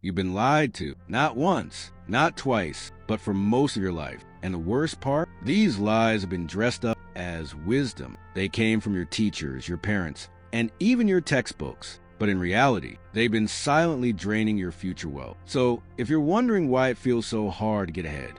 You've been lied to, not once, not twice, but for most of your life. And the worst part, these lies have been dressed up as wisdom. They came from your teachers, your parents, and even your textbooks. But in reality, they've been silently draining your future wealth. So if you're wondering why it feels so hard to get ahead,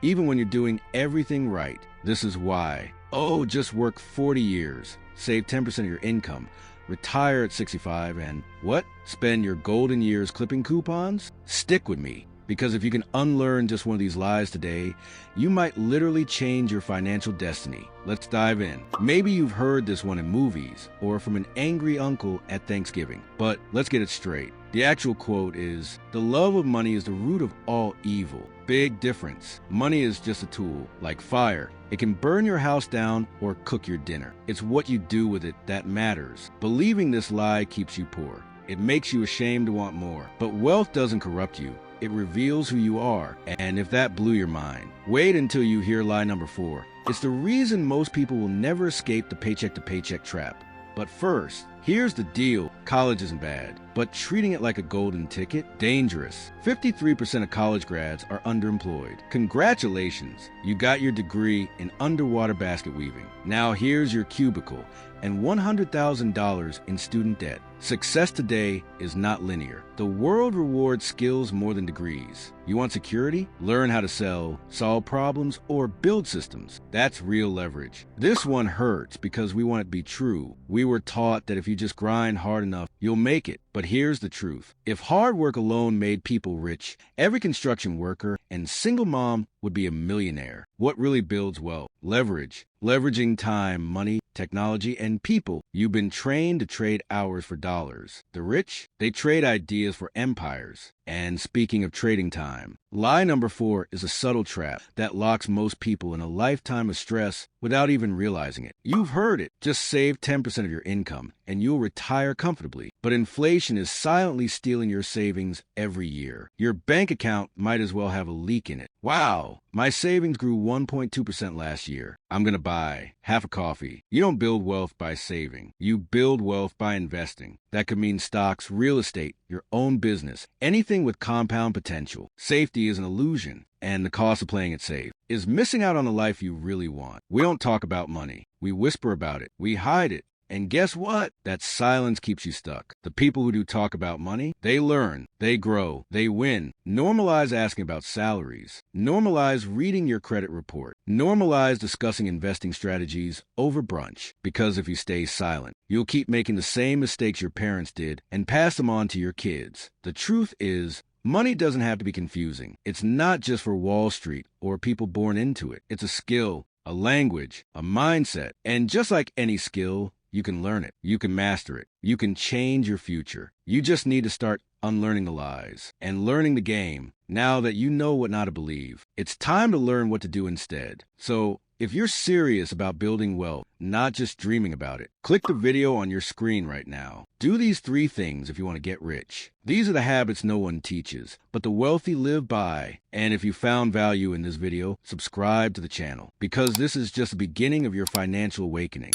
even when you're doing everything right, this is why. Oh, just work 40 years, save 10% of your income, retire at 65, and what? Spend your golden years clipping coupons? Stick with me, because if you can unlearn just one of these lies today, you might literally change your financial destiny. Let's dive in. Maybe you've heard this one in movies or from an angry uncle at Thanksgiving, but let's get it straight. The actual quote is, "The love of money is the root of all evil." Big difference. Money is just a tool, like fire. It can burn your house down or cook your dinner. It's what you do with it that matters. Believing this lie keeps you poor. It makes you ashamed to want more. But wealth doesn't corrupt you. It reveals who you are. And if that blew your mind, wait until you hear lie number 4. It's the reason most people will never escape the paycheck-to-paycheck trap. But first, here's the deal. College isn't bad, but treating it like a golden ticket, dangerous. 53% of college grads are underemployed. Congratulations, you got your degree in underwater basket weaving. Now here's your cubicle and $100,000 in student debt. Success today is not linear. The world rewards skills more than degrees. You want security? Learn how to sell, solve problems, or build systems. That's real leverage. This one hurts because we want it to be true. We were taught that if you just grind hard enough, you'll make it. But here's the truth. If hard work alone made people rich, every construction worker and single mom would be a millionaire. What really builds wealth? Leverage. Leveraging time, money, technology, and people. You've been trained to trade hours for dollars. The rich, they trade ideas for empires. And speaking of trading time, lie number 4 is a subtle trap that locks most people in a lifetime of stress without even realizing it. You've heard it. Just save 10% of your income and you'll retire comfortably. But inflation is silently stealing your savings every year. Your bank account might as well have a leak in it. Wow, my savings grew 1.2% last year. I'm gonna buy half a coffee. You don't build wealth by saving. You build wealth by investing. That could mean stocks, real estate, your own business, anything with compound potential. Safety is an illusion, and the cost of playing it safe is missing out on the life you really want. We don't talk about money. We whisper about it. We hide it. And guess what? That silence keeps you stuck. The people who do talk about money, they learn, they grow, they win. Normalize asking about salaries. Normalize reading your credit report. Normalize discussing investing strategies over brunch. Because if you stay silent, you'll keep making the same mistakes your parents did and pass them on to your kids. The truth is, money doesn't have to be confusing. It's not just for Wall Street or people born into it. It's a skill, a language, a mindset. And just like any skill, you can learn it. You can master it. You can change your future. You just need to start unlearning the lies and learning the game now that you know what not to believe. It's time to learn what to do instead. So if you're serious about building wealth, not just dreaming about it, click the video on your screen right now. Do these 3 things if you want to get rich. These are the habits no one teaches, but the wealthy live by. And if you found value in this video, subscribe to the channel, because this is just the beginning of your financial awakening.